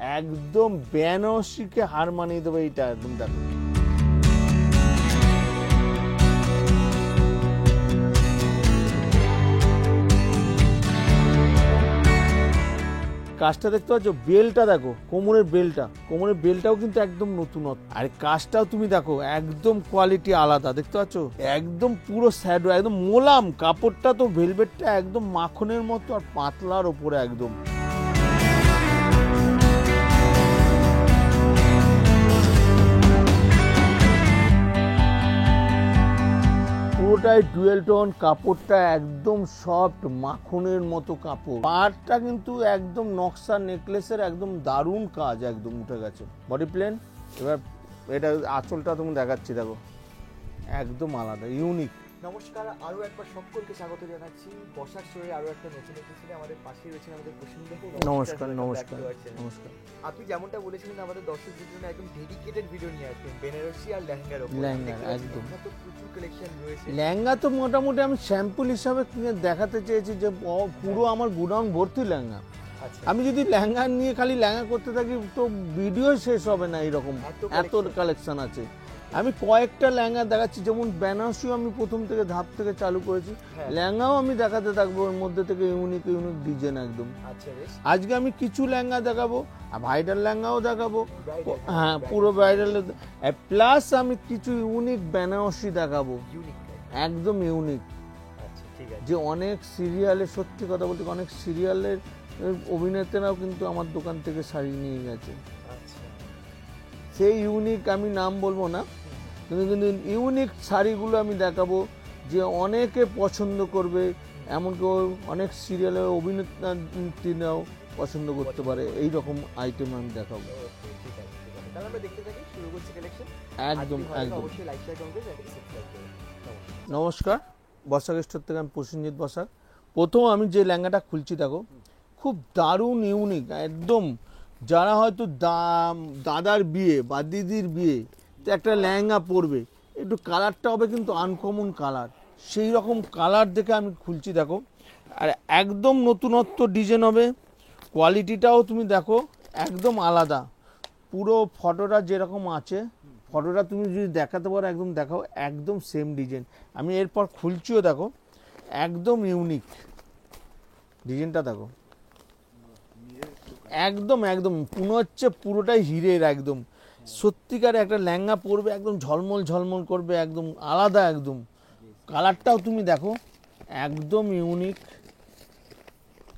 একদম বেনারসিকে হার মানিয়ে দেবে এইটা একদম। দেখো কাজটা দেখতে পাচ্ছ, বেলটা দেখো, কোমরের বেলটাও কিন্তু একদম নতুনত্ব। আর কাজটাও তুমি দেখো একদম কোয়ালিটি আলাদা, দেখতে পাচ্ছ একদম পুরো শ্যাডো, একদম মোলাম কাপড়টা, তো ভেলভেটটা একদম মাখনের মতো আর পাতলার ওপরে একদম। পুরোটাই ডুয়েল টোন, কাপড়টা একদম সফট মাখনের মতো কাপড়। পাড়টা কিন্তু একদম নকশা নেকলেসের একদম দারুণ কাজ একদম উঠে গেছে। Body plain. এবার এটা আঁচলটা তুমি দেখাচ্ছি, দেখো একদম আলাদা, ইউনিক। নমস্কার, আরও একবার সকলকে স্বাগত জানাচ্ছি বসাক স্টোরে আরও একটা নতুন এপিসোডে। আমাদের পাশেই রয়েছেন আমাদের প্রসেনবাবু। নমস্কার। নমস্কার। নমস্কার। আপনি যেমনটা বলেছিলেন আমাদের দর্শকদের জন্য একদম ডেডিকেটেড ভিডিও নিয়ে আসবেন বেনারসি আর লেহেঙ্গার উপর। লেহেঙ্গা একদম, তো প্রচুর কালেকশন রয়েছে। লেহেঙ্গা তো মোটামুটি আমি স্যাম্পল হিসাবে দেখাতে চেয়েছি যে পুরো আমার গুডাউন ভর্তি লেহেঙ্গা। আমি যদি লেহেঙ্গা নিয়ে খালি লেহেঙ্গা করতে থাকি তো ভিডিও শেষ হবে না, এইরকম এত কালেকশন আছে। আমি কয়েকটা লেহেঙ্গা দেখাচ্ছি, যেমন বেনারসিও আমি প্রথম থেকে ধাপ থেকে চালু করেছি, লেহেঙ্গাও আমি দেখাতে থাকবো, ওর মধ্যে থেকে ইউনিক ইউনিক ডিজাইন একদম। আজকে আমি কিছু লেহেঙ্গা দেখাবো, ব্রাইডাল লেহেঙ্গাও দেখাবো, হ্যাঁ পুরো ব্রাইডাল, প্লাস আমি কিছু ইউনিক বেনারসি দেখাবো, একদম ইউনিক। যে অনেক সিরিয়ালে, সত্যি কথা বলতে অনেক সিরিয়ালের অভিনেতারাও কিন্তু আমার দোকান থেকে শাড়ি নিয়ে গেছে। সেই ইউনিক, আমি নাম বলবো না, কিন্তু ইউনিক শাড়িগুলো আমি দেখাবো যে অনেকে পছন্দ করবে, এমনকি অনেক সিরিয়ালের অভিনেত্রীরাও পছন্দ করতে পারে, এই রকম আইটেম আমি দেখাবো। একদম একদম। নমস্কার, বসাক স্টোর থেকে আমি প্রসেনজিৎ বসাক। প্রথম আমি যে লেহেঙ্গাটা খুলছি দেখো, খুব দারুণ ইউনিক একদম। যারা হয়তো দাদার বিয়ে বা দিদির বিয়ে একটা লেহেঙ্গা পরবে, একটু কালারটা হবে কিন্তু আনকমন কালার, সেই রকম কালার দেখে আমি খুলছি দেখো। আর একদম নতুনত্ব ডিজাইন হবে, কোয়ালিটিটাও তুমি দেখো একদম আলাদা। পুরো ফটোটা যেরকম আছে, ফটোটা তুমি যদি দেখাতে পারো একদম দেখাও, একদম সেম ডিজাইন। আমি এরপর খুলছিও দেখো, একদম ইউনিক ডিজাইনটা দেখো, একদম একদম মনে হচ্ছে পুরোটাই হিরের একদম। সত্যিকার একটা লেহেঙ্গা পরবে, একদম ঝলমল ঝলমল করবে, একদম আলাদা একদম। কালারটাও তুমি দেখো একদম ইউনিক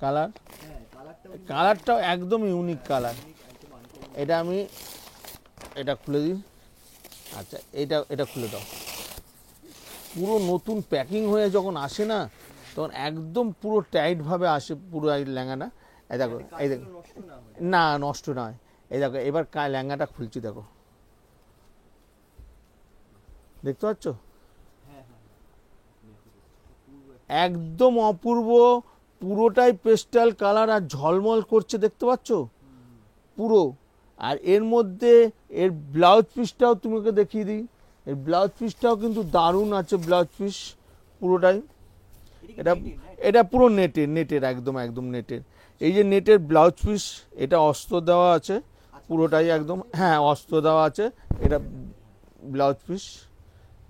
কালার, কালারটাও একদম ইউনিক কালার। এটা আমি এটা খুলে দিই, আচ্ছা এটা খুলে দাও। পুরো নতুন প্যাকিং হয়ে যখন আসে না, তখন একদম পুরো টাইটভাবে আসে পুরো এই লেহেঙ্গাটা। এই দেখো, এই দেখো, না নষ্ট নয়। এই দেখো এবার লেহেঙ্গাটা খুলছি দেখো, দেখতে পাচ্ছ একদম অপূর্ব, পুরোটাই পেস্টাল কালার আর ঝলমল করছে, দেখতে পাচ্ছ পুরো। আর এর মধ্যে এর ব্লাউজ পিসটাও তোমাকে দেখিয়ে দিই, এর ব্লাউজ পিসটাও কিন্তু দারুণ আছে ব্লাউজ পিস পুরোটাই। এটা পুরো নেটের একদম একদম নেটের। এই যে নেটের ব্লাউজ পিস, এটা অস্ত্র দেওয়া আছে পুরোটাই একদম, হ্যাঁ অস্ত্র দেওয়া আছে। এটা ব্লাউজ পিস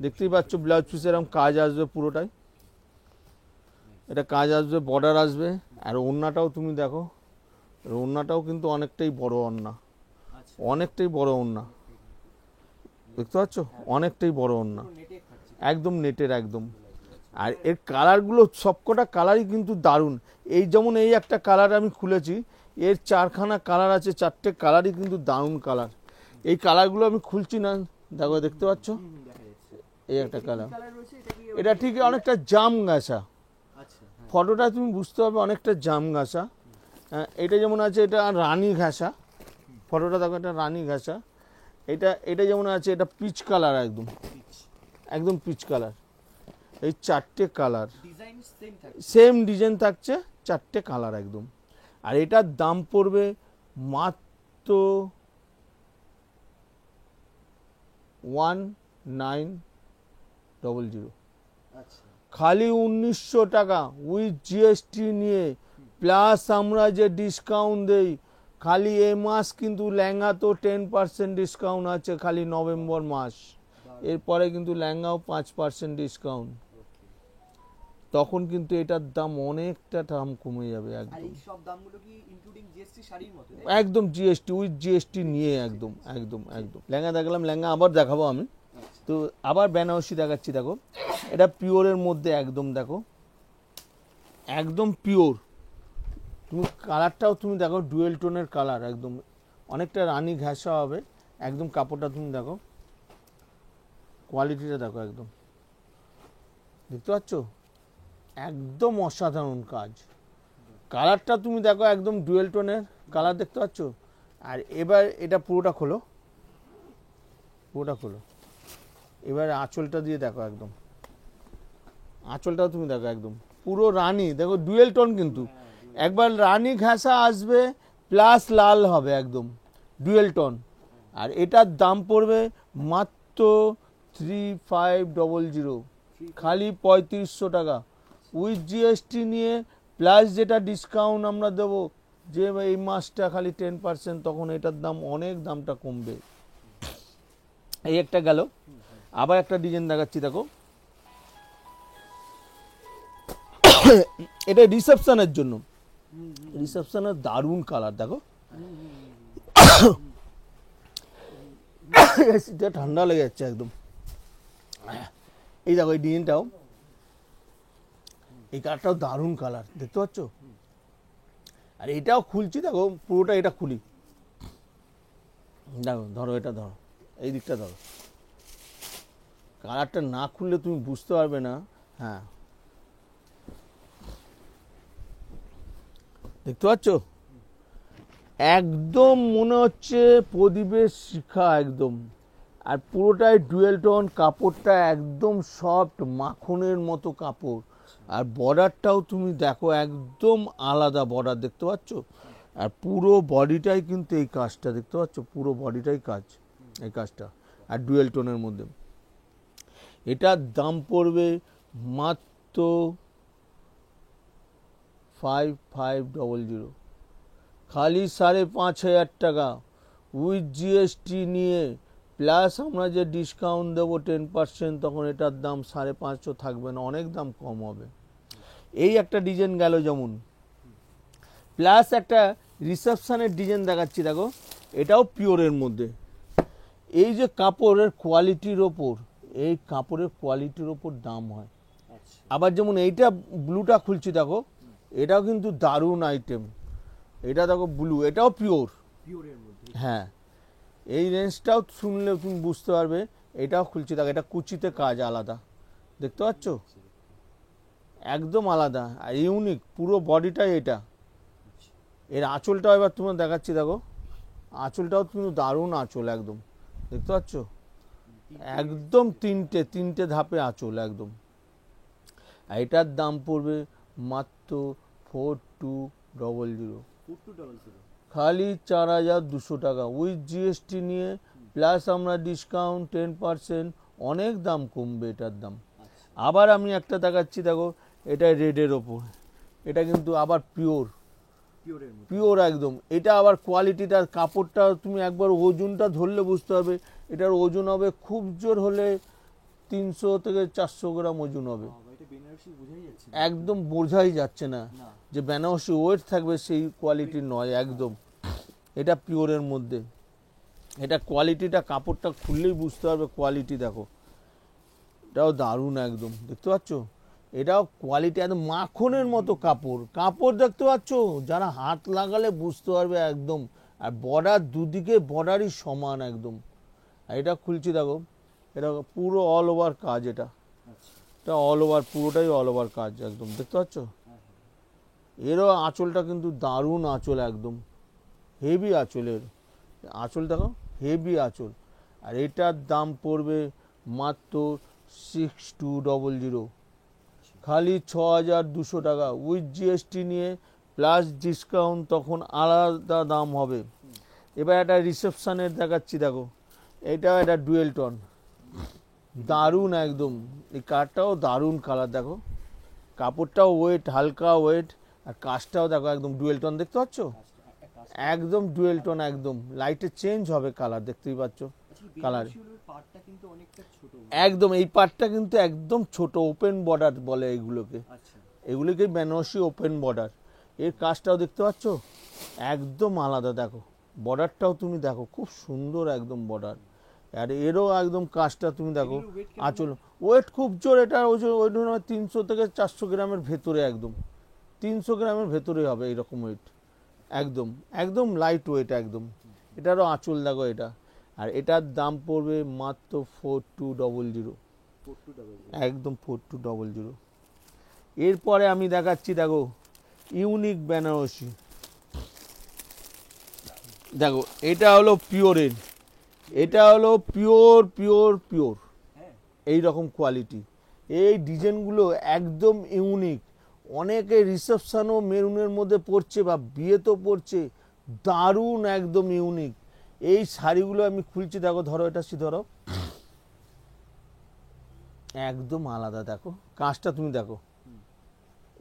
দেখতেই পাচ্ছ, ব্লাউজ পিস এরকম কাজ আসবে পুরোটাই, এটা কাজ আসবে, বর্ডার আসবে। আর ওড়নাটাও তুমি দেখো, ওড়নাটাও কিন্তু অনেকটাই বড় ওড়না, অনেকটাই বড় ওড়না, দেখতে পাচ্ছ অনেকটাই বড় ওড়না, একদম নেটের একদম। আর এর কালারগুলো সবকটা কালারই কিন্তু দারুণ। এই যেমন এই একটা কালার আমি খুলেছি, এর চারখানা কালার আছে, চারটে কালারই কিন্তু দারুণ কালার। এই কালারগুলো আমি খুলছি না, দেখো দেখতে পাচ্ছ এই একটা কালার, এটা ঠিক অনেকটা জাম গাছা, ফটোটা তুমি বুঝতে পারবে অনেকটা জাম ঘাসা। এটা যেমন আছে এটা রানী ঘাসা, ফটোটা দেখো এটা রানী ঘাসা। এটা যেমন আছে এটা পিচ কালার, একদম একদম পিচ কালার। এই চারটে কালার সেম ডিজাইন থাকছে, চারটে কালার একদম। আর এটার দাম পড়বে মাত্র 1900, খালি 1900 টাকা উইথ জিএসটি নিয়ে, প্লাস আমরা যে ডিসকাউন্ট দেই খালি এই মাস কিন্তু লেহেঙ্গা তো 10% ডিসকাউন্ট আছে খালি নভেম্বর মাস, এরপরে কিন্তু লেহেঙ্গাও 5% ডিসকাউন্ট, তখন কিন্তু এটার দাম অনেকটা দাম কমে যাবে আর একদম। এই সব দামগুলো কি ইনক্লুডিং জিএসটি শাড়ির মতো? একদম জিএসটি, উইথ জিএসটি নিয়ে একদম একদম একদম। লেহেঙ্গা দেখালাম, লেহেঙ্গা আবার দেখাবো আমি। তো আবার বেনারসি দেখাচ্ছি, দেখো এটা পিওরের মধ্যে একদম, দেখো একদম পিওর। তুমি কালারটাও তুমি দেখো ডুয়েল টোনের কালার, একদম অনেকটা রানী ঘেঁষা হবে একদম। কাপড়টা তুমি দেখো, কোয়ালিটিটা দেখো একদম, দেখতে পাচ্ছ একদম অসাধারণ কাজ। কালারটা তুমি দেখো একদম ডুয়েল টোনের কালার, দেখতে পাচ্ছ। আর এবার এটা পুরোটা খোলো, পুরোটা খোলো। এবার আঁচলটা দিয়ে দেখো একদম, আঁচলটাও তুমি দেখো একদম পুরো রানী, দেখো ডুয়েল টোন কিন্তু একবার রানী ঘাসা আসবে প্লাস লাল হবে একদম ডুয়েল টোন। আর এটার দাম পড়বে মাত্র 3500, খালি 3500 টাকা উইথ জিএসটি নিয়ে, প্লাস যেটা ডিসকাউন্ট আমরা দেবো যে এই মাসটা খালি 10%, তখন এটার দাম অনেক দামটা কমবে। এই একটা গেল। আবার একটা ডিজাইন দেখাচ্ছি, দেখো এটা রিসেপশনের জন্য, রিসেপশনের দারুণ কালার, দেখো এটা ঠান্ডা লেগে যাচ্ছে একদম। এই দেখো এই ডিজাইনটাও, এই কালারটাও দারুণ কালার, দেখতে পাচ্ছ। আর এটাও খুলছি, দেখো পুরোটা এটা খুলি, দেখো ধরো এটা ধরো, এই দিকটা ধরো, কালারটা না খুললে তুমি বুঝতে পারবে না। হ্যাঁ দেখতে পাচ্ছ একদম মনে হচ্ছে প্রদীপের শিখা একদম। আর পুরোটাই ডুয়েল টোন, কাপড়টা একদম সফট মাখনের মতো কাপড়। আর বর্ডারটাও তুমি দেখো একদম আলাদা বর্ডার, দেখতে পাচ্ছ। আর পুরো বডিটাই কিন্তু এই কাজটা, দেখতে পাচ্ছ পুরো বডিটাই কাজ, এই কাজটা। আর ডুয়েল টোনের মধ্যে এটার দাম পড়বে মাত্র 5500, খালি 5500 টাকা উইথ জিএসটি নিয়ে, প্লাস আমরা যে ডিসকাউন্ট দেবো 10%, তখন এটার দাম 550 থাকবে না, অনেক দাম কম হবে। এই একটা ডিজাইন গেল যেমন, প্লাস একটা রিসেপশনের ডিজাইন দেখাচ্ছি, দেখো এটাও পিওরের মধ্যে। এই যে কাপড়ের কোয়ালিটির ওপর, এই কাপড়ের কোয়ালিটির ওপর দাম হয়। আবার যেমন এইটা ব্লুটা খুলছি, দেখো এটাও কিন্তু দারুণ আইটেম। এটা দেখো ব্লু, এটাও পিওর, পিওরের মধ্যে। হ্যাঁ এই রেঞ্জটাও শুনলে তুমি বুঝতে পারবে। এটাও খুলছি, দেখো এটা কুচিতে কাজ আলাদা, দেখতে পাচ্ছ একদম আলাদা আর ইউনিক পুরো বডিটাই এটা। এর আঁচলটাও এবার তোমার দেখাচ্ছি, দেখো আঁচলটাও কিন্তু দারুণ আঁচল একদম, দেখতে পাচ্ছ একদম তিনটে ধাপে আঁচল একদম। আর এটার দাম পড়বে মাত্র 4200, খালি 4200 টাকা উইথ জিএসটি নিয়ে, প্লাস আমরা ডিসকাউন্ট 10%, অনেক দাম কমবে এটার দাম। আবার আমি একটা দেখাচ্ছি, দেখো এটা রেডের ওপর, এটা কিন্তু আবার পিওর, পিওর একদম। এটা আবার কোয়ালিটিটা, কাপড়টা তুমি একবার ওজনটা ধরলে বুঝতে পারবে। এটার ওজন হবে খুব জোর হলে 300 থেকে 400 গ্রাম ওজন হবে, একদম বোঝাই যাচ্ছে না যে বেনারসি ওয়েট থাকবে, সেই কোয়ালিটি নয় একদম। এটা পিওরের মধ্যে, এটা কোয়ালিটিটা কাপড়টা খুললেই বুঝতে পারবে কোয়ালিটি, দেখো এটাও দারুণ একদম, দেখতে পাচ্ছ এটাও কোয়ালিটি একদম মাখনের মতো কাপড়, কাপড় দেখতে পাচ্ছ যারা হাত লাগালে বুঝতে পারবে একদম। আর বর্ডার দুদিকে বর্ডারই সমান একদম। আর এটা খুলছি, দেখো এটা পুরো অল ওভার কাজ, এটা অল ওভার পুরোটাই অল ওভার কাজ একদম, দেখতে পাচ্ছ। এরও আঁচলটা কিন্তু দারুণ আঁচল একদম, হেভি আঁচলের, আঁচল দেখো হেভি আঁচল। আর এটার দাম পড়বে মাত্র 6200, খালি 6200 টাকা উইথ জিএসটি নিয়ে, প্লাস ডিসকাউন্ট, তখন আলাদা দাম হবে। এবার একটা রিসেপশনের দেখাচ্ছি, দেখো এটাও একটা ডুয়েল টোন, দারুণ একদম। এই কালারটাও দারুণ কালার, দেখো কাপড়টাও ওয়েট, হালকা ওয়েট। আর কাজটাও দেখো একদম ডুয়েল টোন, দেখতে পাচ্ছ একদম ডুয়েল টোন, একদম লাইটে চেঞ্জ হবে কালার, দেখতেই পাচ্ছ কালার। পার্টটা কিন্তু অনেকটা ছোট। একদম এই পার্টটা কিন্তু একদম ছোট, ওপেন বর্ডার বলে এইগুলোকে, আচ্ছা, এগুলিকে বেনারসি ওপেন বর্ডার। এর কাজটাও দেখতে পাচ্ছ একদম আলাদা, দেখো বর্ডারটাও তুমি দেখো খুব সুন্দর একদম বর্ডার। আর এরও একদম কাজটা তুমি দেখো, এগুলোর weight কেমন আঁচল ওয়েট খুব জোর, এটা ওই ধরুন 300 থেকে 400 গ্রামের ভেতরে, একদম 300 গ্রামের ভেতরে হবে এইরকম ওয়েট, একদম একদম লাইট ওয়েট একদম। এটারও আঁচল দেখো এটা। আর এটার দাম পড়বে মাত্র 4200, 4200? একদম 4200। এরপরে আমি দেখাচ্ছি দেখো ইউনিক বেনারসি, দেখো এটা হলো পিওরের, এটা হলো পিওর পিওর পিওর, হ্যাঁ, এই রকম কোয়ালিটি। এই ডিজাইনগুলো একদম ইউনিক, অনেকে রিসেপশনও মেরুনের মধ্যে পড়ছে বা বিয়েতেও পড়ছে, দারুণ একদম ইউনিক। এই শাড়িগুলো আমি খুলছি, দেখো ধরো এটা ধরো, একদম আলাদা, দেখো কাজটা তুমি দেখো,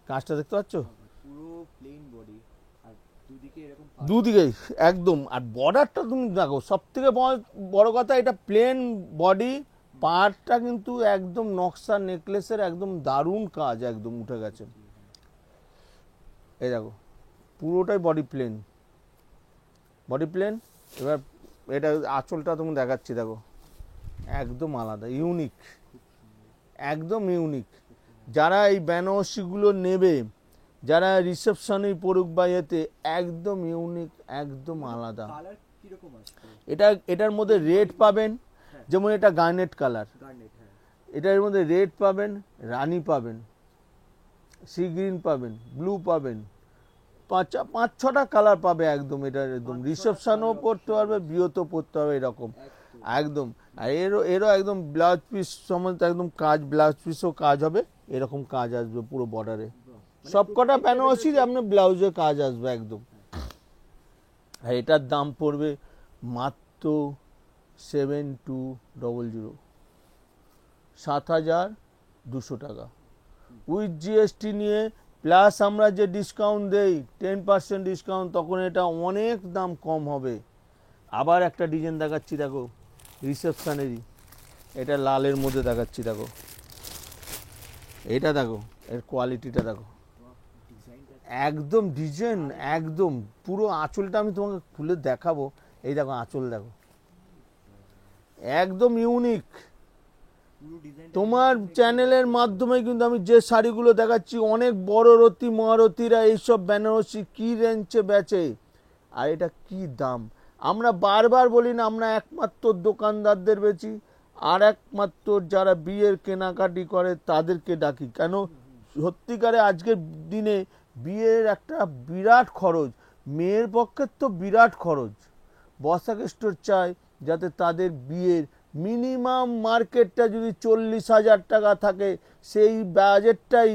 কাজটা দেখতে পাচ্ছ পুরো প্লেন বডি আর দুদিকে এরকম দুদিকেই একদম। আর বর্ডারটা তুমি দেখো, সব থেকে বড় কথা এটা প্লেন বডি, পাড়টা কিন্তু একদম নকশা নেকলেসের একদম দারুণ কাজ একদম উঠে গেছে। এই দেখো পুরোটাই বডি প্লেন, বডি প্লেন। এবার এটা আঁচলটা তুমি দেখাচ্ছি, দেখো একদম আলাদা, ইউনিক, একদম ইউনিক। যারা এই বেনারসিগুলো নেবে, যারা রিসেপশনে পড়ুক বা এতে, একদম ইউনিক, একদম আলাদা। কালার কি রকম আছে? এটার মধ্যে রেড পাবেন, যেমন এটা গার্নেট কালার, গার্নেট, হ্যাঁ। এটার মধ্যে রেড পাবেন, রানি পাবেন, সি গ্রিন পাবেন, ব্লু পাবেন, 5-6টা কালার পাবে একদম। এটা একদম রিসেপশনও পড়তে পারবে, বিয়েতেও পড়তে হবে এরকম একদম। আর এরও একদম ব্লাউজ পিস সমস্ত একদম কাজ, ব্লাউজ পিসও কাজ হবে, এরকম কাজ আসবে পুরো বর্ডারে, সব কটা বেনারসি আপনার ব্লাউজে কাজ আসবে একদম। আর এটার দাম পড়বে মাত্র 7200, 7200 টাকা উইথ জিএসটি নিয়ে, প্লাস আমরা যে ডিসকাউন্ট দেই 10% ডিসকাউন্ট, তখন এটা অনেক দাম কম হবে। আবার একটা ডিজাইন দেখাচ্ছি, দেখো রিসেপশনেরই, এটা লালের মধ্যে দেখাচ্ছি, দেখো এটা দেখো, এর কোয়ালিটিটা দেখো, একদম ডিজাইন, একদম পুরো আঁচলটা আমি তোমাকে খুলে দেখাবো। এই দেখো আঁচল দেখো, একদম ইউনিক। তোমার চ্যানেলের মাধ্যমে কিন্তু আমি যে শাড়িগুলো দেখাচ্ছি, অনেক বড় রতি মহারতিরা এইসব বেনারসি কি রেঞ্জে বেচে, আর এটা কি দাম। আমরা বারবার বলি না, আমরা একমাত্র দোকানদারদের বেচি, আর একমাত্র যারা বিয়ের কেনাকাটি করে তাদেরকে ডাকি। কেন, সত্যিকারে আজকের দিনে বিয়ের একটা বিরাট খরচ, মেয়ের পক্ষে তো বিরাট খরচ। বসাক স্টোর চায় যাতে তাদের বিয়ের মিনিমাম মার্কেটটা যদি 40,000 টাকা থাকে, সেই বাজেটটাই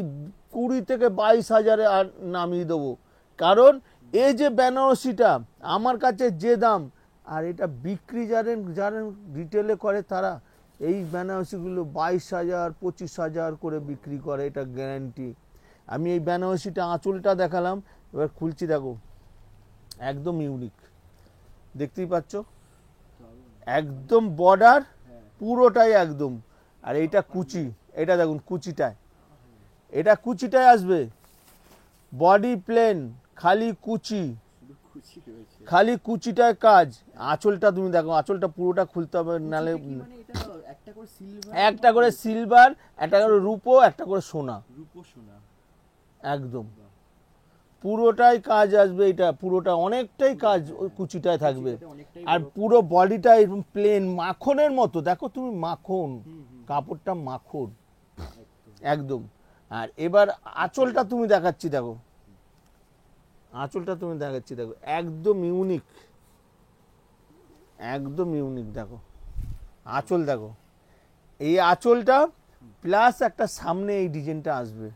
20 থেকে 22,000-এ আর নামিয়ে দেবো। কারণ এই যে বেনারসিটা আমার কাছে যে দাম, আর এটা বিক্রি যারা রিটেলে করে তারা এই বেনারসিগুলো 22,000 25,000 করে বিক্রি করে, এটা গ্যারান্টি। আমি এই বেনারসিটা আঁচলটা দেখালাম, এবার খুলছি, দেখো একদম ইউনিক, দেখতেই পাচ্ছ একদম বর্ডার পুরোটাই একদম। আর এইটা কুচি, এটা দেখুন কুচিটায়, এটা কুচিটায় আসবে, বডি প্লেন, খালি কুচি, খালি কুচিটায় কাজ। আঁচলটা তুমি দেখো, আঁচলটা পুরোটা খুলতে হবে, নালে একটা করে সিলভার, একটা করে রূপো, একটা করে সোনা, একদম পুরোটাই কাজ আসবে। এটা পুরোটা অনেকটাই কাজ ওই কুচিটায় থাকবে। আর পুরো বডিটা এরকম প্লেন মাখনের মতো, দেখো তুমি মাখন, কাপড়টা মাখন একদম। আর এবার আঁচলটা তুমি দেখাচ্ছি, দেখো আঁচলটা তুমি দেখাচ্ছি, দেখো একদম ইউনিক, একদম ইউনিক। দেখো আঁচল দেখো, এই আঁচলটা প্লাস একটা সামনে এই ডিজাইনটা আসবে,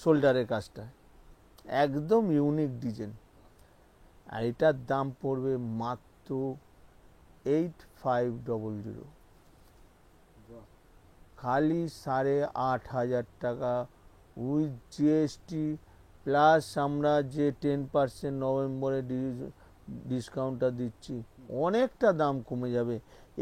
শোল্ডারের কাজটা একদম ইউনিক ডিজাইন। আর এটার দাম পড়বে মাত্র 8500, খালি 8,500 টাকা উইথ জিএসটি, প্লাস আমরা যে 10% নভেম্বরে ডিসকাউন্টটা দিচ্ছি, অনেকটা দাম কমে যাবে।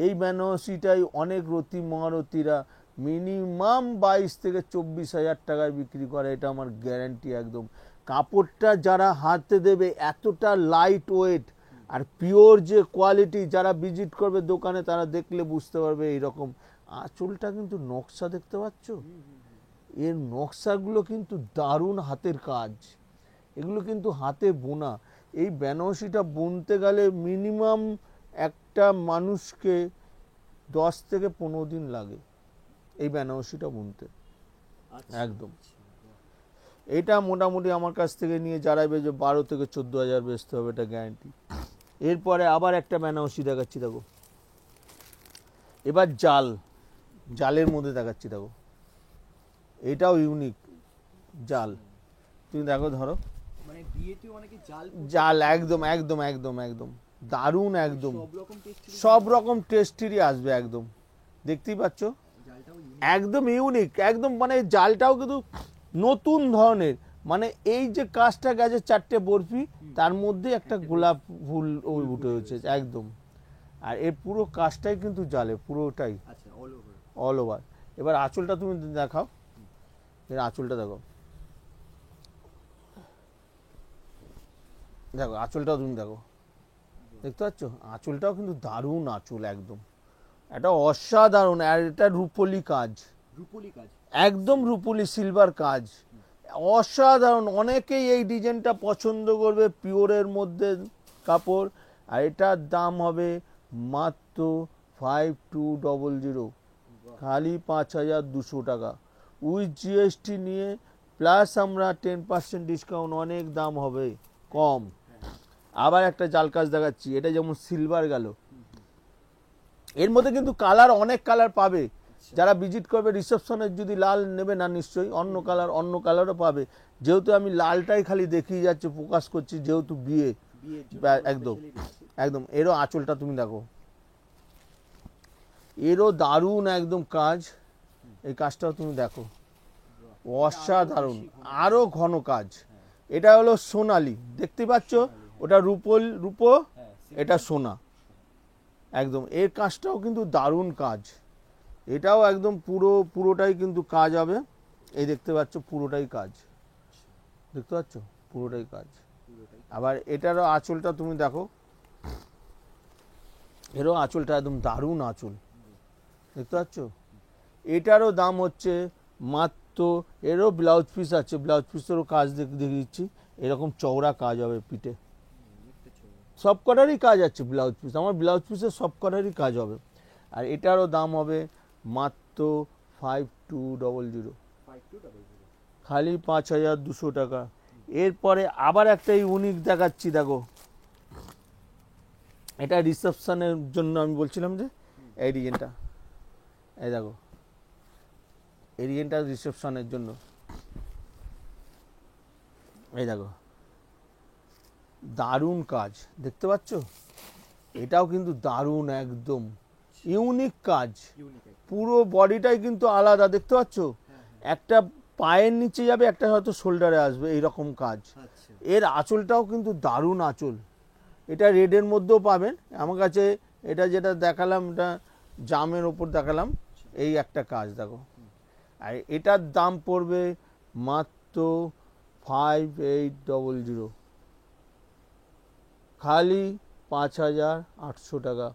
এই বেনারসিটাই অনেক রতি মহারতিরা মিনিমাম 22 থেকে 24 হাজার টাকায় বিক্রি করে, এটা আমার গ্যারান্টি একদম। কাপড়টা যারা হাতে দেবে এতটা লাইট ওয়েট আর পিওর যে কোয়ালিটি, যারা ভিজিট করবে দোকানে তারা দেখলে বুঝতে পারবে। এইরকম আঁচলটা কিন্তু নকশা দেখতে পাচ্ছ, এর নকশাগুলো কিন্তু দারুণ হাতের কাজ, এগুলো কিন্তু হাতে বোনা। এই বেনারসিটা বুনতে গেলে মিনিমাম একটা মানুষকে 10 থেকে 15 দিন লাগে এই বেনারসিটা বুনতে একদম। এটা মোটামুটি আমার কাছ থেকে নিয়ে যারা বেজে 12 থেকে 14 হাজার বেচতে হবে, এটা গ্যারান্টি। এরপরে আবার একটা বেনারসি দেখাচ্ছি, দেখো এবার জালের মধ্যে দেখাচ্ছি, দেখো এটাও ইউনিক জাল। তুমি দেখো, ধরো মানে বিয়েতে অনেকে জাল একদম একদম একদম একদম দারুণ, একদম সব রকম টেস্টেরই আসবে একদম, দেখতেই পাচ্ছ একদম ইউনিক একদম। মানে জালটাও কিন্তু নতুন ধরনের, মানে এই যে কাজটা গেছে 4টে বরফি তার মধ্যে একটা গোলাপ ফুল ওই উঠে হয়েছে একদম। আর এর পুরো কাজটাই কিন্তু জালে পুরোটাই অল ওভার। এবার আঁচলটা তুমি দেখাও, এর আঁচলটা দেখো, দেখো আঁচলটাও তুমি দেখো, দেখতে পাচ্ছ আঁচলটাও কিন্তু দারুণ আঁচল একদম, এটা অসাধারণ। আর এটা রূপলি কাজ, একদম রূপলি সিলভার কাজ, অসাধারণ। অনেকেই এই ডিজাইনটা পছন্দ করবে, পিওরের মধ্যে কাপড়। আর এটার দাম হবে মাত্র 5200, খালি 5200 টাকা উইথ জিএসটি নিয়ে, প্লাস আমরা 10% ডিসকাউন্ট, অনেক দাম হবে কম। আবার একটা জাল কাজ দেখাচ্ছি, এটা যেমন সিলভার গেল, এর মধ্যে কিন্তু কালার অনেক কালার পাবে। যারা ভিজিট করবে রিসেপশনের যদি লাল নেবে না, নিশ্চয়ই অন্য কালারও পাবে। যেহেতু আমি লালটাই খালি দেখিয়ে যাচ্ছি, ফোকাস করছি, যেহেতু বিয়ে একদম একদম। এরও আঁচলটা তুমি দেখো, এরও দারুণ একদম কাজ, এই কাজটাও তুমি দেখো অসাধারণ, আরো ঘন কাজ। এটা হলো সোনালি, দেখতে পাচ্ছ, ওটা রূপো, এটা সোনা একদম। এর কাজটাও কিন্তু দারুণ কাজ, এটাও একদম পুরোটাই কিন্তু কাজ হবে। এই দেখতে পাচ্ছ পুরোটাই কাজ, দেখতে পাচ্ছ পুরোটাই কাজ। আবার এটারও আঁচলটা তুমি দেখো, এরও আঁচলটা একদম দারুণ আঁচল, দেখতে পাচ্ছ। এটারও দাম হচ্ছে মাত্র, এরও ব্লাউজ পিস আছে, ব্লাউজ পিসেরও কাজ দেখে দিচ্ছি, এরকম চওড়া কাজ হবে পিঠে, সব কটারই কাজ আছে ব্লাউজ পিস, আমার ব্লাউজ পিসের সব কটারই কাজ হবে। আর এটারও দাম হবে মাত্র 5200, খালি 5200 টাকা। এরপরে আবার একটা ইউনিক দেখাচ্ছি, দেখো এটা রিসেপশনের জন্য আমি বলছিলাম যে এই ডিজাইনটা, এই দেখো এই ডিজাইনটা রিসেপশনের জন্য, এই দেখো দারুণ কাজ, দেখতে পাচ্ছ, এটাও কিন্তু দারুণ একদম ইউনিক কাজ, পুরো বডিটাই কিন্তু আলাদা, দেখতে পাচ্ছ, একটা পায়ের নিচে যাবে, একটা হয়তো শোল্ডারে আসবে, এইরকম কাজ। এর আঁচলটাও কিন্তু দারুণ আঁচল, এটা রেডের মধ্যেও পাবেন আমার কাছে। এটা যেটা দেখালাম, এটা জামের ওপর দেখালাম, এই একটা কাজ দেখো। আর এটার দাম পড়বে মাত্র 5800, খালি 5800 টাকা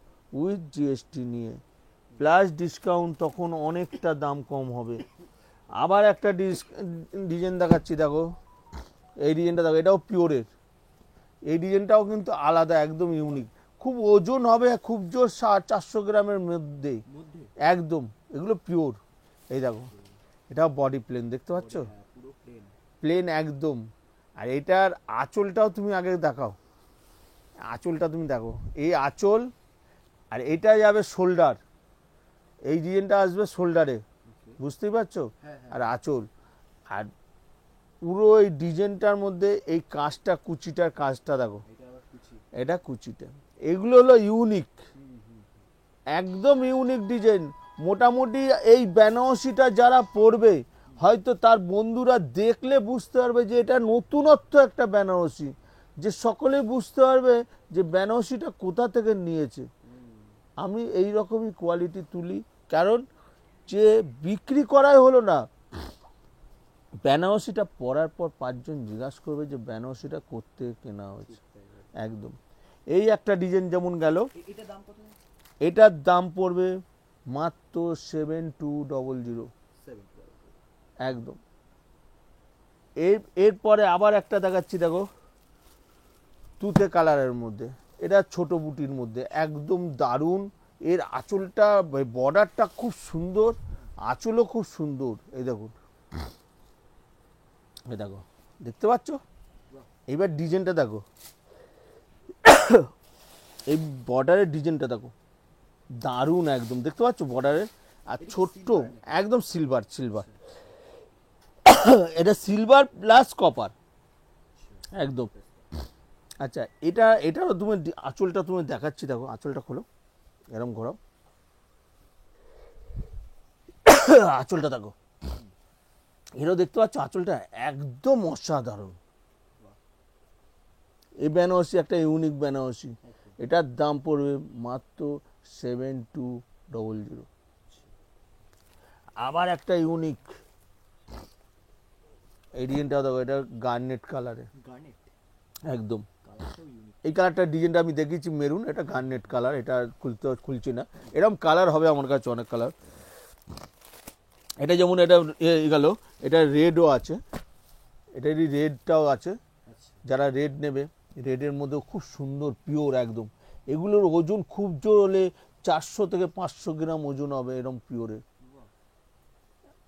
উইথ জিএসটি নিয়ে, প্লাস ডিসকাউন্ট, তখন অনেকটা দাম কম হবে। আবার একটা ডিজাইন দেখাচ্ছি, দেখো এই ডিজাইনটা দেখো, এটাও পিওরের, এই ডিজাইনটাও কিন্তু আলাদা, একদম ইউনিক, খুব ওজন হবে, খুব জোর 400 গ্রামের মধ্যে একদম, এগুলো পিওর। এই দেখো এটাও বডি প্লেন, দেখতে পাচ্ছ, প্লেন একদম। আর এটার আঁচলটাও তুমি আগে দেখাও, আঁচলটা তুমি দেখো, এই আঁচল, আর এটা যাবে শোল্ডার, এই ডিজাইনটা আসবে শোল্ডারে, বুঝতেই পারছো, আর আঁচল। আর পুরো এই ডিজাইনটার মধ্যে এই কাজটা, কুচিটার কাজটা দেখো, এটা কুচিটা, এগুলো হলো ইউনিক, একদম ইউনিক ডিজাইন। মোটামুটি এই বেনারসিটা যারা পরবে, হয়তো তার বন্ধুরা দেখলে বুঝতে পারবে যে এটা নতুনত্ব একটা বেনারসি, যে সকলে বুঝতে পারবে যে বেনারসিটা কোথা থেকে নিয়েছে। আমি এই রকমই কোয়ালিটি তুলি, কারণ যে বিক্রি করাই হলো না, বেনারসিটা পরার পর 5 জন জিজ্ঞাসা করবে যে বেনারসিটা করতে কেনা হয়েছে। একদম। এই একটা ডিজাইন যেমন গেল, এটার দাম কত? এটার দাম পড়বে মাত্র 7200। একদম। এরপরে আবার একটা দেখাচ্ছি, দেখো তুতে কালারের মধ্যে, এটা ছোট বুটির মধ্যে একদম দারুণ। এর আঁচলটা, বর্ডারটা খুব সুন্দর, আঁচলও খুব সুন্দর। এই দেখুন, এই দেখো, দেখতে পাচ্ছ? এইবার ডিজাইনটা দেখো, এই বর্ডারের ডিজাইনটা দেখো, দারুণ একদম, দেখতে পাচ্ছ বর্ডারের। আর ছোট্ট একদম সিলভার, এটা সিলভার প্লাস কপার একদম। আচ্ছা, এটারও তুমি আঁচলটা তুমি দেখাচ্ছি, দেখো আঁচলটা খোলো, এরকম ঘোরাও, আঁচলটা দেখো, এটাও দেখতে পাচ্ছ আঁচলটা একদম অসাধারণ। এই বেনারসি একটা ইউনিক বেনারসি, এটার দাম পড়বে মাত্র 7200। আবার একটা ইউনিক, এই ডিজাইনটাও দেখো, এটা গার্নেট কালারে একদম। এই কালারটা ডিজাইনটা আমি দেখেছি মেরুন, এটা গার্নেট কালার, এটা খুলছি না, এরকম কালার হবে আমার কাছে অনেক কালার। এটা যেমন এটা গেল, এটা রেডও আছে, এটারই রেডটাও আছে, যারা রেড নেবে, রেডের মধ্যেও খুব সুন্দর পিওর একদম। এগুলোর ওজন খুব জোর হলে 400 থেকে 500 গ্রাম ওজন হবে এরকম পিওরের।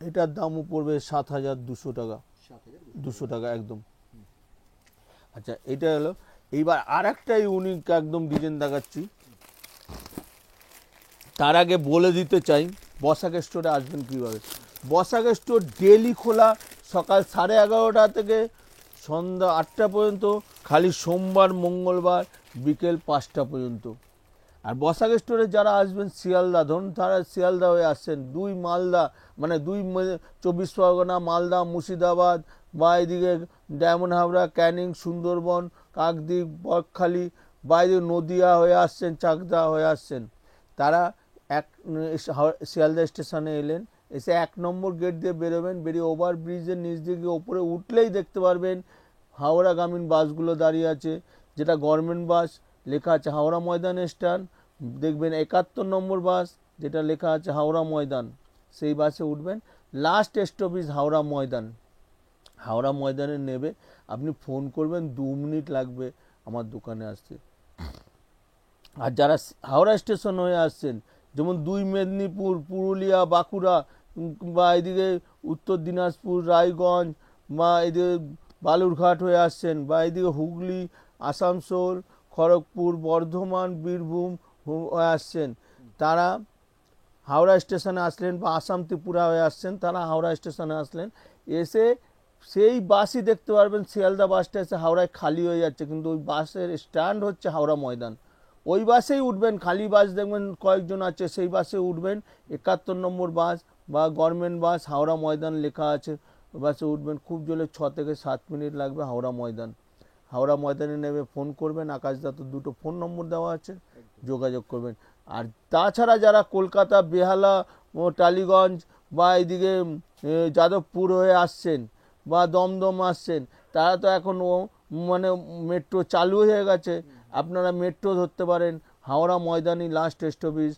এটার দামও পড়বে 7200 টাকা, 200 টাকা একদম। আচ্ছা, এটা হলো। এইবার আর একটা ইউনিক একদম ডিজাইন দেখাচ্ছি। তার আগে বলে দিতে চাই বসাক স্টোরে আসবেন কীভাবে। বসাক স্টোর ডেলি খোলা, সকাল 11:30 থেকে সন্ধ্যা 8টা পর্যন্ত, খালি সোমবার মঙ্গলবার বিকেল 5টা পর্যন্ত। আর বসাক স্টোরে যারা আসবেন শিয়ালদা, ধরুন তারা শিয়ালদা হয়ে আসছেন, মালদা, মানে 24 পরগনা, মালদা, মুর্শিদাবাদ, বা এদিকে ডায়মন্ড হাবড়া, ক্যানিং, সুন্দরবন, কাকদ্বীপ, বকখালি, বা এদিকে নদিয়া হয়ে আসছেন, চাকদা হয়ে আসছেন, তারা শিয়ালদা স্টেশনে এলেন, এসে 1 নম্বর গেট দিয়ে বেরোবেন, বেরিয়ে ওভারব্রিজের নিচ দিকে ওপরে উঠলেই দেখতে পারবেন হাওড়াগামীন বাসগুলো দাঁড়িয়ে আছে, যেটা গভর্নমেন্ট বাস, লেখা আছে হাওড়া ময়দান স্ট্যান্ড। দেখবেন 71 নম্বর বাস, যেটা লেখা আছে হাওড়া ময়দান, সেই বাসে উঠবেন। লাস্ট স্টপেজ হাওড়া ময়দান, হাওড়া ময়দানে নেবে, আপনি ফোন করবেন, 2 মিনিট লাগবে আমার দোকানে আসতে। আর যারা হাওড়া স্টেশন হয়ে আসছেন, যেমন 2 মেদিনীপুর, পুরুলিয়া, বাঁকুড়া, বা এদিকে উত্তর দিনাজপুর, রায়গঞ্জ, বা এদিকে বালুরঘাট হয়ে আসছেন, বা এদিকে হুগলি, আসানসোল, খড়গপুর, বর্ধমান, বীরভূম হয়ে আসছেন, তারা হাওড়া স্টেশনে আসলেন, বা আসাম ত্রিপুরা হয়ে আসছেন, তারা হাওড়া স্টেশনে আসলেন, এসে সেই বাসই দেখতে পারবেন শিয়ালদা বাসটা এসে হাওড়ায় খালি হয়ে যাচ্ছে, কিন্তু ওই বাসের স্ট্যান্ড হচ্ছে হাওড়া ময়দান। ওই বাসেই উঠবেন, খালি বাস দেখবেন কয়েকজন আছে, সেই বাসে উঠবেন, 71 নম্বর বাস বা গভর্নমেন্ট বাস, হাওড়া ময়দান লেখা আছে, ওই বাসে উঠবেন। খুব জোরে 6 থেকে 7 মিনিট লাগবে হাওড়া ময়দান। হাওড়া ময়দানে নেমে ফোন করবেন, আকাশদাতে 2টো ফোন নম্বর দেওয়া আছে, যোগাযোগ করবেন। আর তাছাড়া যারা কলকাতা, বেহালা, টালিগঞ্জ, বা এদিকে যাদবপুর হয়ে আসছেন, বা দমদম আসছেন, তারা তো এখন মানে মেট্রো চালু হয়ে গেছে, আপনারা মেট্রো ধরতে পারেন, হাওড়া ময়দানই লাস্ট স্টপেজ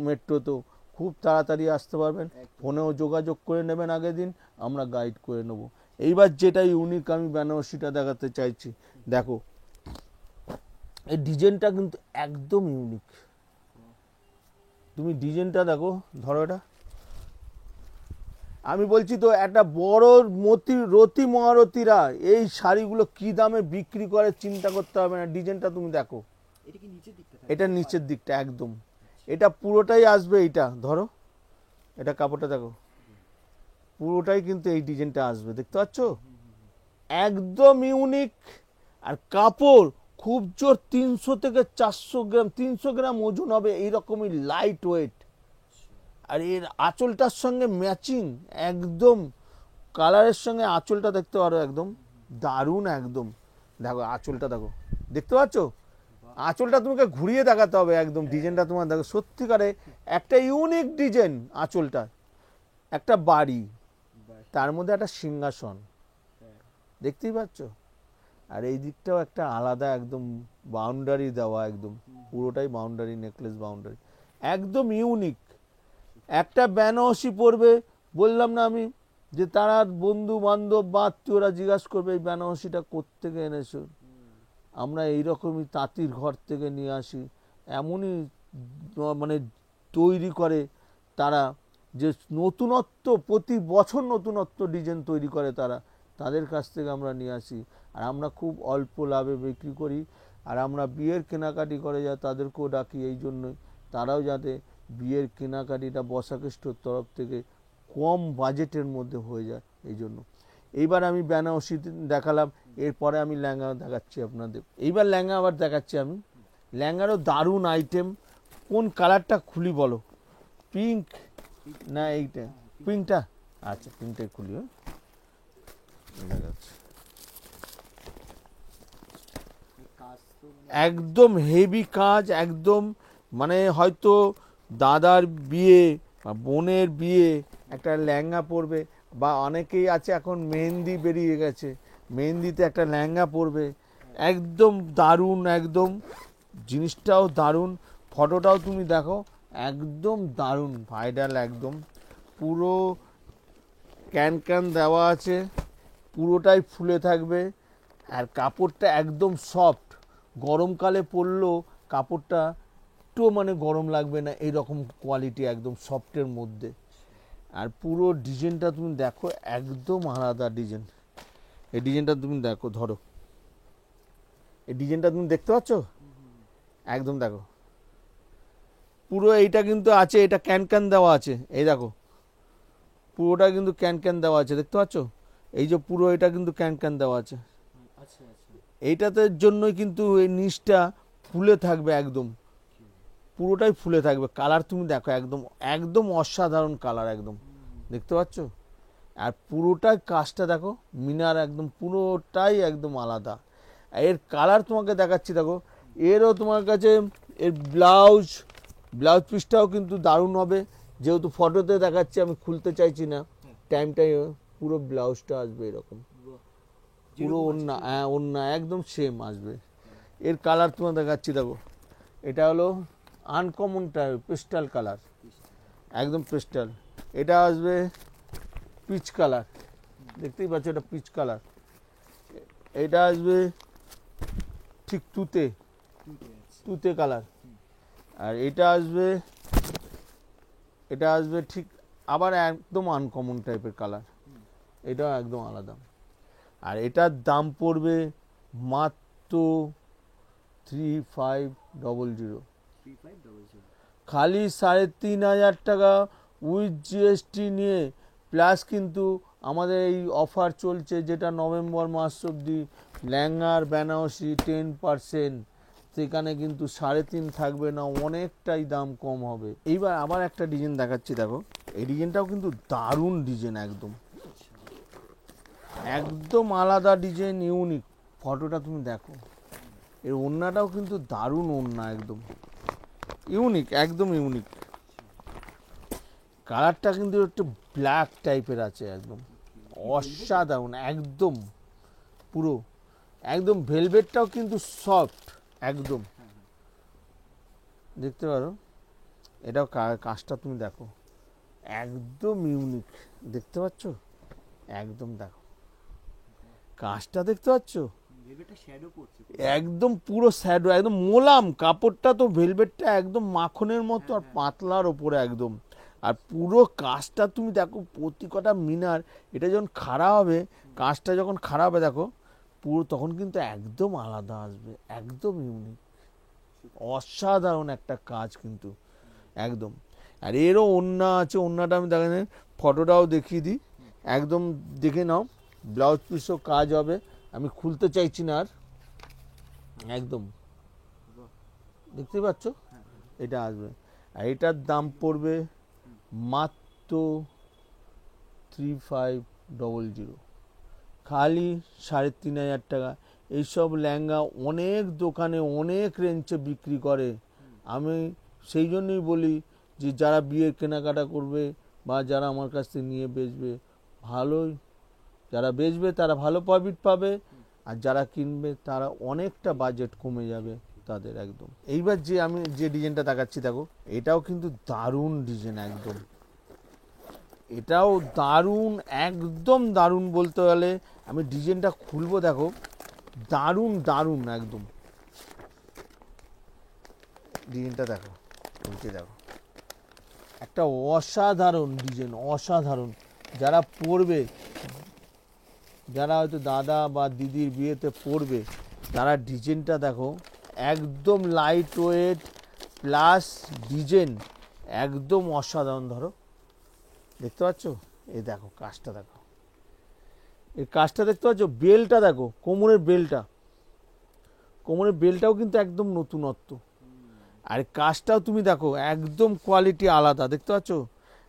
মেট্রো, তো খুব তাড়াতাড়ি আসতে পারবেন। ফোনেও যোগাযোগ করে নেবেন আগের দিন, আমরা গাইড করে নেব। এইবার যেটা ইউনিক আমি বেনারসিটা দেখাতে চাইছি, দেখো এই ডিজাইনটা কিন্তু একদম ইউনিক। তুমি ডিজাইনটা দেখো, ধরো এটা, আমি বলছি তো, একটা বড় রতি মহারথীরা এই শাড়িগুলো কি দামে বিক্রি করে চিন্তা করতে হবে না। ডিজাইনটা তুমি দেখো, এটা নিচের দিকটা একদম, এটা পুরোটাই আসবে, এইটা ধরো, এটা কাপড়টা দেখো, পুরোটাই কিন্তু এই ডিজাইনটা আসবে, দেখতে পাচ্ছ, একদম ইউনিক। আর কাপড় খুব জোর 300 থেকে 400 গ্রাম, 300 গ্রাম ওজন হবে, এইরকমই লাইট ওয়েট। আর এর আঁচলটার সঙ্গে ম্যাচিং একদম, কালারের সঙ্গে আঁচলটা দেখতে পারো, একদম দারুণ একদম। দেখো আঁচলটা দেখো, দেখতে পাচ্ছ? আঁচলটা তোমাকে ঘুরিয়ে দেখাতে হবে একদম, ডিজাইনটা তোমার দেখো সত্যিকারে একটা ইউনিক ডিজাইন। আঁচলটা একটা বাড়ি, তার মধ্যে একটা সিংহাসন, দেখতেই পাচ্ছ? আর এই দিকটাও একটা আলাদা একদম বাউন্ডারি দেওয়া, একদম পুরোটাই বাউন্ডারি, নেকলেস বাউন্ডারি, একদম ইউনিক। একটা বেনারসি পরবে, বললাম না আমি যে তারা বন্ধু বান্ধব বা আত্মীয়রা জিজ্ঞাসা করবে এই বেনারসিটা কোত্থেকে এনেছো। আমরা এইরকমই তাঁতির ঘর থেকে নিয়ে আসি, এমনই মানে তৈরি করে তারা, যে নতুনত্ব প্রতি বছর নতুনত্ব ডিজাইন তৈরি করে তারা, তাদের কাছ থেকে আমরা নিয়ে আসি। আর আমরা খুব অল্প লাভে বিক্রি করি। আর আমরা বিয়ের কেনাকাটি করে যা তাদেরকেও ডাকি এই জন্যই, তারাও যাতে বিয়ের কেনাকাটিটা বসাকেষ্টর তরফ থেকে কম বাজেটের মধ্যে হয়ে যায় এই জন্য। এইবার আমি বেনারসি দেখালাম, এরপরে আমি লেহেঙ্গা দেখাচ্ছি আপনাদের। এইবার লেহেঙ্গা আবার দেখাচ্ছি আমি। লেহেঙ্গারও দারুণ আইটেম। কোন কালারটা খুলি বলো? পিঙ্ক না এইটা? পিঙ্কটা, আচ্ছা পিঙ্কটাই খুলি। দেখাচ্ছি একদম হেভি কাজ, একদম মানে হয়তো দাদার বিয়ে বা বোনের বিয়ে একটা লেহেঙ্গা পরবে, বা অনেকেই আছে এখন মেহেন্দি বেরিয়ে গেছে, মেহেন্দিতে একটা লেহেঙ্গা পরবে, একদম দারুণ, একদম জিনিসটাও দারুণ, ফটোটাও তুমি দেখো একদম দারুণ ভাইরাল, একদম পুরো ক্যান ক্যান দেওয়া আছে, পুরোটাই ফুলে থাকবে। আর কাপড়টা একদম সফট, গরমকালে পরলেও কাপড়টা একটু মানে গরম লাগবে না, এইরকম কোয়ালিটি, একদম সফটের মধ্যে। আর পুরো ডিজাইনটা তুমি দেখো একদম আলাদা ডিজাইন। এই ডিজাইনটা তুমি দেখো, ধরো এই ডিজাইনটা তুমি দেখতে পাচ্ছ, একদম দেখো পুরো এইটা কিন্তু আছে, এটা ক্যান ক্যান দেওয়া আছে, এই দেখো পুরোটা কিন্তু ক্যান ক্যান দেওয়া আছে, দেখতে পাচ্ছ? এই যে পুরো এটা কিন্তু ক্যান ক্যান দেওয়া আছে, এইটাতে জন্যই কিন্তু এই নিচটা ফুলে থাকবে, একদম পুরোটাই ফুলে থাকবে। কালার তুমি দেখো একদম একদম অসাধারণ কালার, একদম দেখতে পাচ্ছ? আর পুরোটাই কাজটা দেখো, মিনার একদম পুরোটাই একদম আলাদা। এর কালার তোমাকে দেখাচ্ছি দেখো, এরও তোমার কাছে এর ব্লাউজ পিসটাও কিন্তু দারুণ হবে। যেহেতু ফটোতে দেখাচ্ছি, আমি খুলতে চাইছি না, টাইমটাই পুরো ব্লাউজটা আসবে এরকম, পুরো ওন্না, হ্যাঁ ওন্না একদম সেম আসবে। এর কালার তোমার দেখাচ্ছি দেখো, এটা হলো আনকমন টাইপ পেস্টাল কালার, একদম পেস্টাল। এটা আসবে পিচ কালার, দেখতেই পাচ্ছ এটা পিচ কালার। এটা আসবে ঠিক তুতে কালার। আর এটা আসবে ঠিক আবার একদম আনকমন টাইপের কালার, এটাও একদম আলাদা। আর এটার দাম পড়বে মাত্র 3500, খালি 3500 টাকা উইথ জিএসটি নিয়ে। প্লাস কিন্তু আমাদের এই অফার চলছে, যেটা নভেম্বর মাস অবধি, লেহেঙ্গার বেনারসি 10%, সেখানে কিন্তু 3.5 থাকবে না, অনেকটাই দাম কম হবে। এইবার আবার একটা ডিজাইন দেখাচ্ছি দেখো, এই ডিজাইনটাও কিন্তু দারুণ ডিজাইন, একদম একদম আলাদা ডিজাইন, ইউনিক। ফটোটা তুমি দেখো, এর ওড়নাটাও কিন্তু দারুণ ওড়না, একদম ইউনিক, একদম ইউনিক। কালারটা কিন্তু একটু ব্ল্যাক টাইপের আছে, একদম অসাধারণ, একদম পুরো একদম ভেলভেটটাও কিন্তু সফট, একদম দেখতে পারো। এটাও কাজটা তুমি দেখো একদম ইউনিক, দেখতে পাচ্ছ? একদম দেখো কাজটা দেখতে পাচ্ছ, একদম পুরো শ্যাডো, একদম মোলাম কাপড়টা, তো ভেলভেটটা একদম মাখনের মতো আর পাতলার ওপরে একদম। আর পুরো কাজটা তুমি দেখো, প্রতি কটা মিনার, এটা যখন খাড়া হবে, কাজটা যখন খাড়া হবে দেখো পুরো, তখন কিন্তু একদম আলাদা আসবে, একদম ইউনিক, অসাধারণ একটা কাজ কিন্তু একদম। আর এরও ওড়না আছে, ওড়নাটা আমি দেখাই, ফটোটাও দেখিয়ে দিই, একদম দেখে নাও। ব্লাউজ পিসও কাজ হবে, আমি খুলতে চাইছি না আর, একদম দেখতে পাচ্ছ এটা আসবে। আর এটার দাম পড়বে মাত্র 3500, খালি 3500 টাকা। এইসব লেহেঙ্গা অনেক দোকানে অনেক রেঞ্জে বিক্রি করে। আমি সেই জন্যই বলি যে যারা বিয়ের কেনাকাটা করবে বা যারা আমার কাছ থেকে নিয়ে বেচবে, ভালোই, যারা বেচবে তারা ভালো প্রফিট পাবে, আর যারা কিনবে তারা অনেকটা বাজেট কমে যাবে তাদের একদম। এইবার যে আমি যে ডিজাইনটা দেখাচ্ছি দেখো, এটাও কিন্তু দারুণ ডিজাইন একদম, এটাও দারুণ, একদম দারুণ বলতে গেলে। আমি ডিজাইনটা খুলবো, দেখো দারুণ দারুণ একদম ডিজাইনটা দেখো, খুলতে দেখো, একটা অসাধারণ ডিজাইন, অসাধারণ। যারা পরবে, যারা হয়তো দাদা বা দিদির বিয়েতে পরবে, তারা ডিজাইনটা দেখো, একদম লাইট ওয়েট প্লাস ডিজাইন একদম অসাধারণ। ধরো দেখতে পাচ্ছ, এই দেখো কাজটা দেখো, এই কাজটা দেখতে পাচ্ছ, বেলটা দেখো, কোমরের বেলটা, কোমরের বেলটাও কিন্তু একদম নতুনত্ব। আর কাজটাও তুমি দেখো একদম কোয়ালিটি আলাদা, দেখতে পাচ্ছ।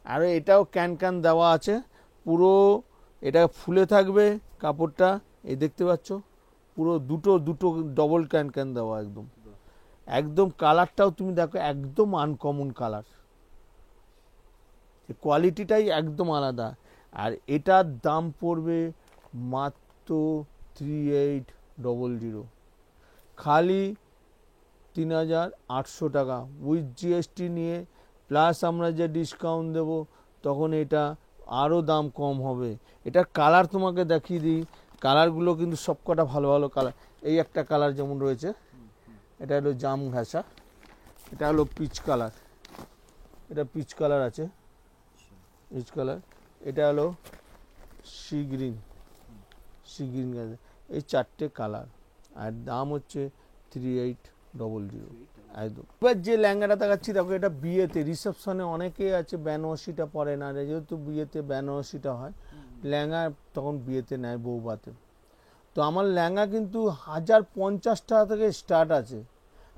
আর এটাও ক্যান ক্যান দেওয়া আছে পুরো, এটা ফুলে থাকবে কাপড়টা, এই দেখতে পাচ্ছ পুরো দুটো দুটো ডবল ক্যান ক্যান দেওয়া একদম। একদম কালারটাও তুমি দেখো একদম আনকমন কালার, কোয়ালিটিটাই একদম আলাদা। আর এটার দাম পড়বে মাত্র 3800, খালি 3800 টাকা উইথ জিএসটি নিয়ে, প্লাস আমরা যে ডিসকাউন্ট দেব তখন এটা আরও দাম কম হবে। এটার কালার তোমাকে দেখিয়ে দিই, কালারগুলো কিন্তু সবকটা ভালো ভালো কালার। এই একটা কালার যেমন রয়েছে, এটা হলো জাম ঘাসা, এটা হলো পিচ কালার, এটা পিচ কালার আছে, পিচ কালার, এটা হলো সি গ্রিন, সি গ্রিন, এই চারটে কালার। আর দাম হচ্ছে 3800 একদম। এবার যে লেহেঙ্গাটা দেখাচ্ছি দেখো, এটা বিয়েতে রিসেপশনে অনেকেই আছে বেনারসিটা পরে না, যেহেতু বিয়েতে বেনারসিটা হয়, লেহেঙ্গা তখন বিয়েতে নেয় বউভাতে। তো আমার লেহেঙ্গা কিন্তু 1050 টাকা থেকে স্টার্ট আছে।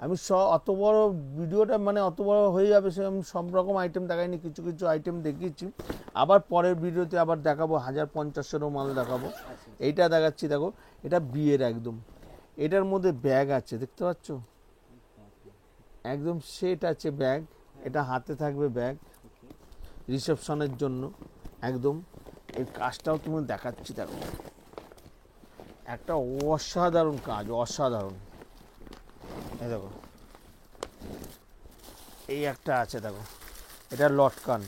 আমি অত বড় ভিডিওটা মানে অত বড় হয়ে যাবে সে আমি সব রকম আইটেম দেখাইনি, কিছু কিছু আইটেম দেখিয়েছি। আবার পরের ভিডিওতে আবার দেখাবো, 1050-এরও মাল দেখাবো। এইটা দেখাচ্ছি দেখো, এটা বিয়ের একদম, এটার মধ্যে ব্যাগ আছে দেখতে পাচ্ছ, একদম সেট আছে ব্যাগ, এটা হাতে থাকবে ব্যাগ রিসেপশনের জন্য একদম। এই কাজটাও তুমি দেখাচ্ছি দেখো, একটা অসাধারণ কাজ, অসাধারণ। এই দেখো, এই একটা আছে দেখো, এটা লটকান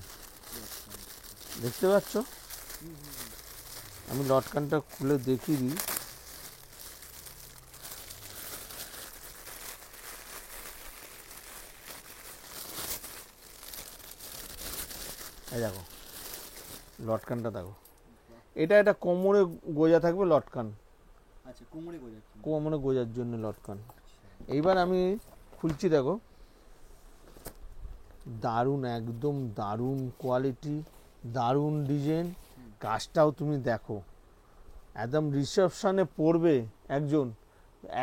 দেখতে পাচ্ছ, আমি লটকানটা খুলে দেখিয়ে দিই। এই দেখো লটকানটা দেখো, এটা একটা কোমরে গোজা থাকবে লটকান, আচ্ছা কোমরে গোজা, কোমরে গোজার জন্য লটকান। এইবার আমি খুলছি দেখো, দারুণ একদম দারুণ কোয়ালিটি, দারুণ ডিজাইন। কাজটাও তুমি দেখো, একদম রিসেপশনে পরবে একজন,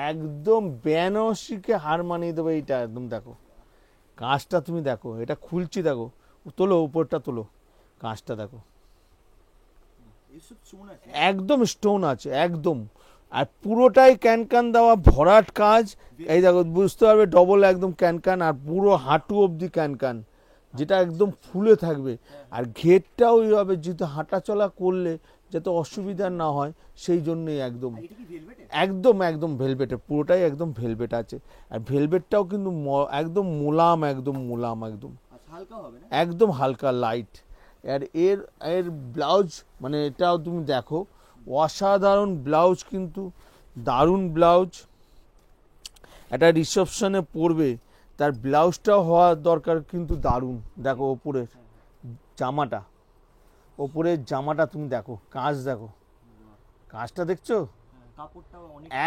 একদম বেনারসিকে হার মানিয়ে দেবে এইটা একদম। দেখো কাজটা তুমি দেখো, এটা খুলছি দেখো, তোলো উপরটা তোলো, কাজটা দেখো একদম স্টোন আছে একদম, আর পুরোটাই ক্যান ক্যান দেওয়া ভরাট কাজ। এই দেখো বুঝতে পারবে ডবল একদম ক্যান ক্যান, আর পুরো হাঁটু অবধি ক্যান ক্যান, যেটা একদম ফুলে থাকবে। আর ঘেরটাও ওইভাবে, যেহেতু হাঁটা চলা করলে যাতে অসুবিধা না হয় সেই জন্যই একদম একদম একদম ভেলভেটের, পুরোটাই একদম ভেলভেট আছে। আর ভেলভেটটাও কিন্তু একদম মোলাম, একদম মোলাম, একদম একদম হালকা লাইট। আর এর এর ব্লাউজ মানে এটাও তুমি দেখো, অসাধারণ ব্লাউজ, কিন্তু দারুণ ব্লাউজ। একটা রিসেপশনে পরবে তার ব্লাউজটাও হওয়া দরকার কিন্তু দারুণ। দেখো ওপরের জামাটা, ওপরের জামাটা তুমি দেখো, কাজ দেখো, কাজটা দেখছো,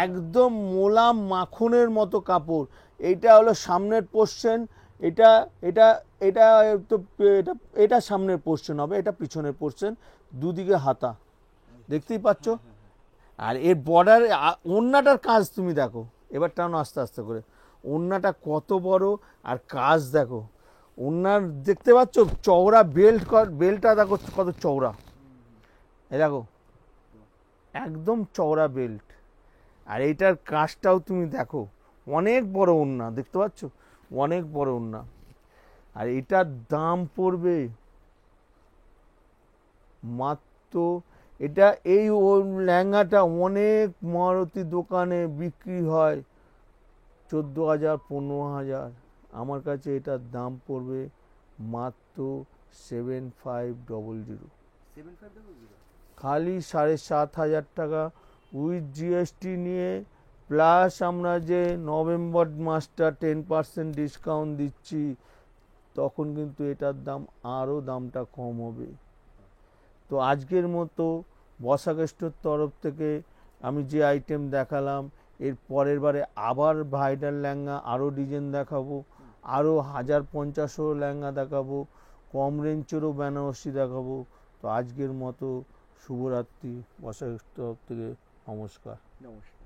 একদম মোলাম মাখনের মতো কাপড়। এইটা হলো সামনের পোর্শন, এটা এটা এটা তো এটা এটা সামনের পোর্শন হবে, এটা পিছনের পোর্শন, দুদিকে হাতা দেখতেই পাচ্ছ। আর এর বর্ডার ওড়নাটার কাজ তুমি দেখো, এবার টানো আস্তে আস্তে করে, ওড়নাটা কত বড়, আর কাজ দেখো ওড়নার, দেখতে পাচ্ছ চওড়া বেল্ট, বেল্টটা দেখো কত চওড়া, এ দেখো একদম চওড়া বেল্ট। আর এইটার কাজটাও তুমি দেখো, অনেক বড় ওড়না, দেখতে পাচ্ছ, অনেক বড় ওড়না। আর এটার দাম পড়বে মাত্র, এটা এই লেহেঙ্গাটা অনেক মারুতি দোকানে বিক্রি হয় 14,000 15,000, আমার কাছে এটার দাম পড়বে মাত্র 7500, 7500 খালি 7,500 টাকা উইথ জিএসটি নিয়ে, প্লাস আমরা যে নভেম্বর মাসটা 10% ডিসকাউন্ট দিচ্ছি, তখন কিন্তু এটার দাম আরও দামটা কম হবে। তো আজকের মতো বসাক স্টোর তরফ থেকে আমি যে আইটেম দেখালাম, এর পরের বারে আবার ভাইডাল লেহেঙ্গা আরও ডিজাইন দেখাবো, আরও 1050 লেহেঙ্গা দেখাবো, কম রেঞ্জেরও বেনারসি দেখাবো। তো আজকের মতো শুভরাত্রি, বসাক স্টোর তরফ থেকে নমস্কার। নমস্কার।